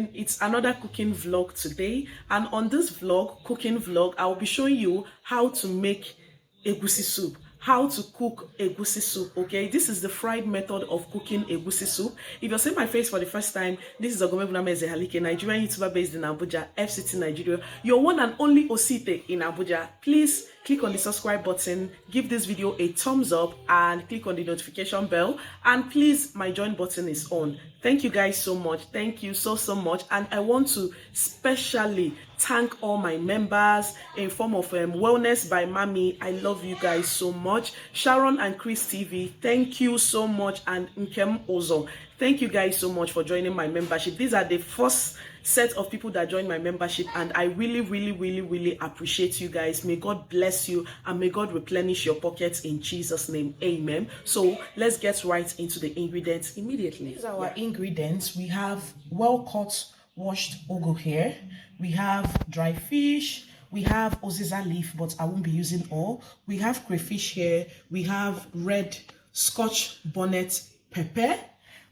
watching. It's another cooking vlog today, and on this cooking vlog, I'll be showing you how to make egusi soup, how to cook egusi soup. Okay, this is the fried method of cooking egusi soup. If you're seeing my face for the first time, this is OGOM'S Nigerian YouTuber based in Abuja, FCT Nigeria, your one and only Osite in Abuja. Please click on the subscribe button, give this video a thumbs up, and click on the notification bell. And please, my join button is on. Thank you guys so much. Thank you so much. And I want to specially thank all my members in form of Wellness by Mami. I love you guys so much. Sharon and Chris TV, thank you so much. And Nkem Ozo, thank you guys so much for joining my membership. These are the first set of people that joined my membership, and I really appreciate you guys. May God bless you, and may God replenish your pockets in Jesus' name. Amen. So let's get right into the ingredients immediately. These are our ingredients. We have well cut washed ugu here, we have dry fish, we have oziza leaf, but I won't be using all. We have crayfish here, we have red scotch bonnet pepper,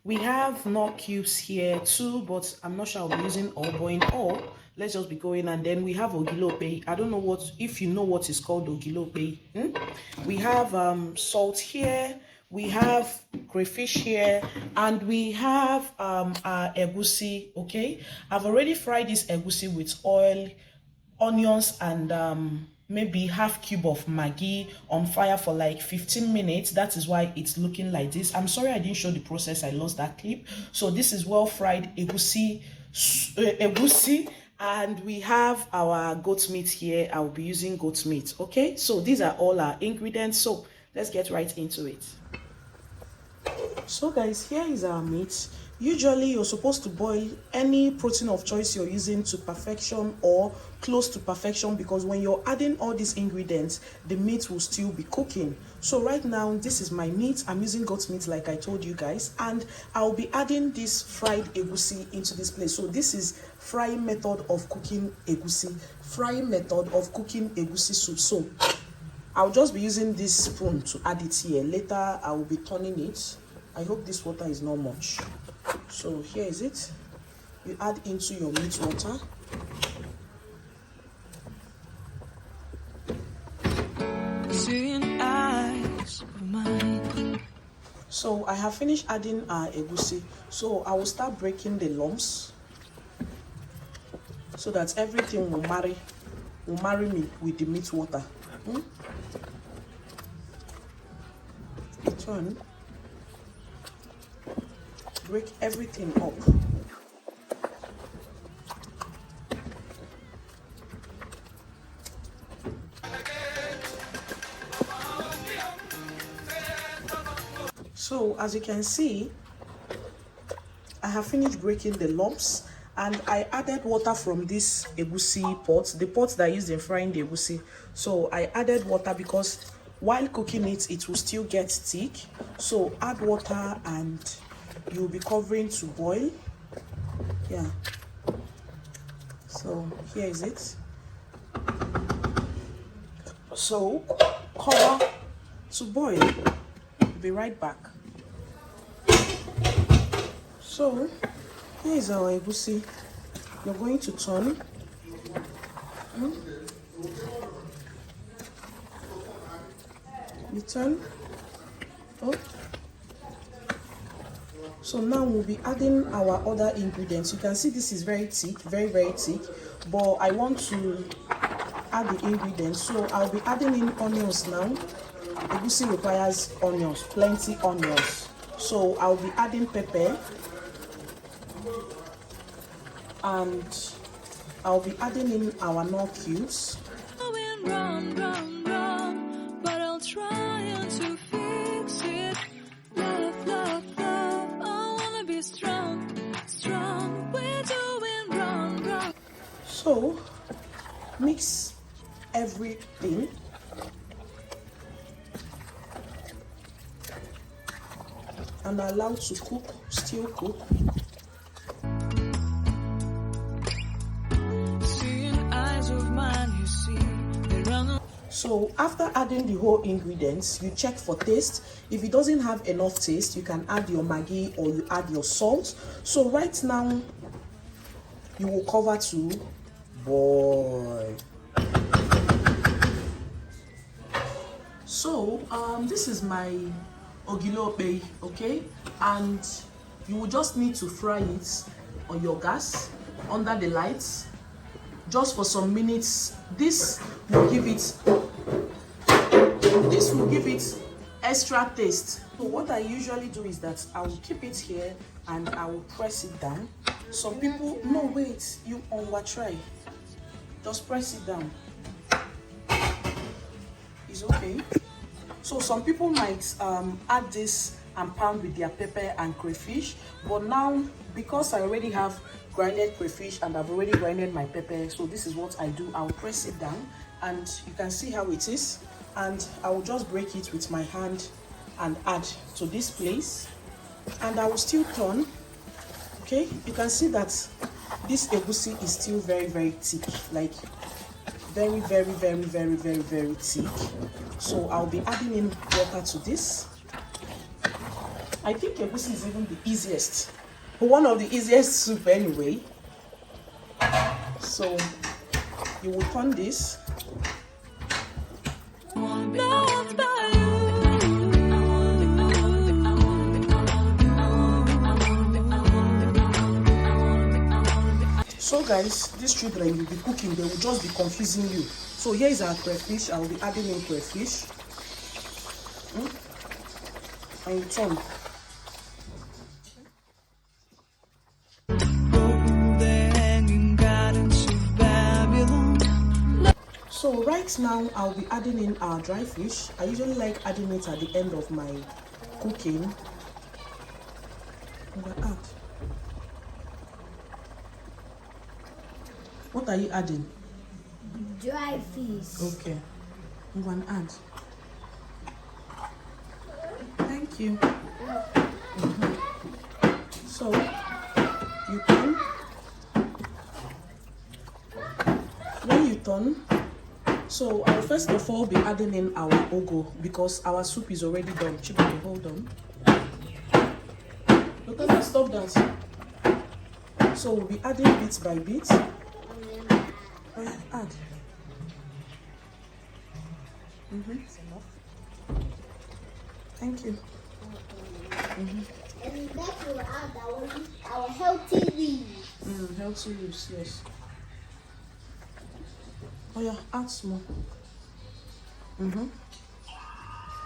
we have nut cubes here too, but I'm not sure I'll be using all, but in all, let's just be going. And then we have ogilope. I don't know what, if you know what is called ogilope. We have salt here, we have crayfish here, and we have our egusi. Okay, I've already fried this egusi with oil, onions, and maybe half cube of Maggi on fire for like 15 minutes. That is why it's looking like this. I'm sorry I didn't show the process, I lost that clip. So this is well fried egusi, and we have our goat meat here. I'll be using goat meat. Okay, so these are all our ingredients, so let's get right into it. So guys, here is our meat. Usually you're supposed to boil any protein of choice you're using to perfection or close to perfection, because when you're adding all these ingredients, the meat will still be cooking. So right now, this is my meat. I'm using goat meat like I told you guys, and I'll be adding this fried egusi into this place. So this is frying method of cooking egusi, frying method of cooking egusi soup. So I'll just be using this spoon to add it here. Later I will be turning it. I hope this water is not much. So here is it. You add into your meat water. So I have finished adding our egusi. So I will start breaking the lumps so that everything will marry me with the meat water. Turn. Break everything up. So as you can see, I have finished breaking the lumps, and I added water from this egusi pot, the pot that I used in frying the egusi. So I added water because while cooking it, it will still get thick. So add water and you'll be covering to boil. Yeah, so here is it. So cover to boil. Be right back. So here is our egusi. You're going to turn. You turn. Oh. So now we'll be adding our other ingredients. You can see this is very thick, very thick, but I want to add the ingredients. So I'll be adding in onions now. Egusi requires onions, plenty onions. So I'll be adding pepper, and I'll be adding in our nut cubes. But I'll try to fix it. Love, I wanna be strong, we're doing wrong. So mix everything. And allow to cook, still cook. So after adding the whole ingredients, you check for taste. If it doesn't have enough taste, you can add your Maggi or you add your salt. So right now, you will cover to boil. So this is my ogilope, okay, and you will just need to fry it on your gas under the lights just for some minutes. This will give it extra taste. So what I usually do is that I will keep it here and I will press it down. Some people, no wait, you on what try, just press it down. It's okay. So some people might add this and pound with their pepper and crayfish, but now because I already have grinded crayfish and I've already grinded my pepper, so this is what I do. I'll press it down and you can see how it is, and I will just break it with my hand and add to this place, and I will still turn. Okay, you can see that this egusi is still very thick, like very thick. So I'll be adding in water to this. I think egusi is even the easiest, one of the easiest soup anyway. So you will turn this. So guys, these children will be cooking, they will just be confusing you. So here is our crayfish. I will be adding in crayfish. And you turn. So right now I'll be adding in our dry fish. I usually like adding it at the end of my cooking. I'm gonna add. What are you adding? Dry fish. Okay. I'm gonna add. Thank you. So you turn. When you turn, so I'll first of all be adding in our ogo because our soup is already done. Chicken, hold on. Okay, stop that. So we'll be adding bit by bit. Add. Enough. Thank you. And that will add our healthy leaves. Healthy leaves, yes. Oh yeah, add small.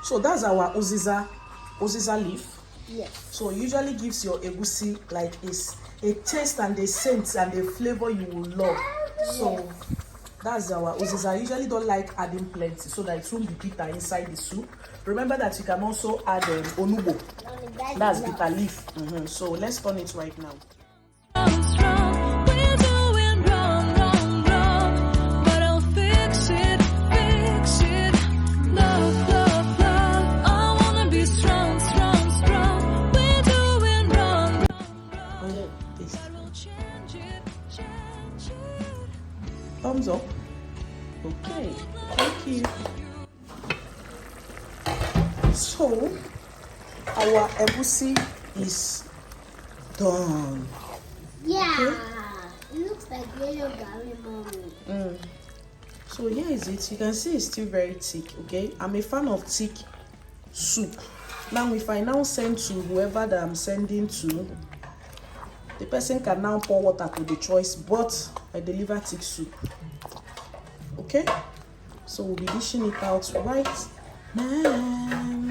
So that's our uziza leaf. Yes. So it usually gives your egusi like a taste and a scent and a flavor you will love. So that's our uziza. I usually don't like adding plenty so that it won't be bitter inside the soup. Remember that you can also add onubo. That's bitter leaf. So let's turn it right now. Thumbs up. Okay, thank you. So our egusi is done. Yeah, okay. It looks like yellow garlic, mommy. So here is it. You can see it's still very thick. Okay, I'm a fan of thick soup. Now if I now send to whoever that I'm sending to, the person can now pour water to the choice, but I deliver thick soup. Okay, so we'll be dishing it out right now.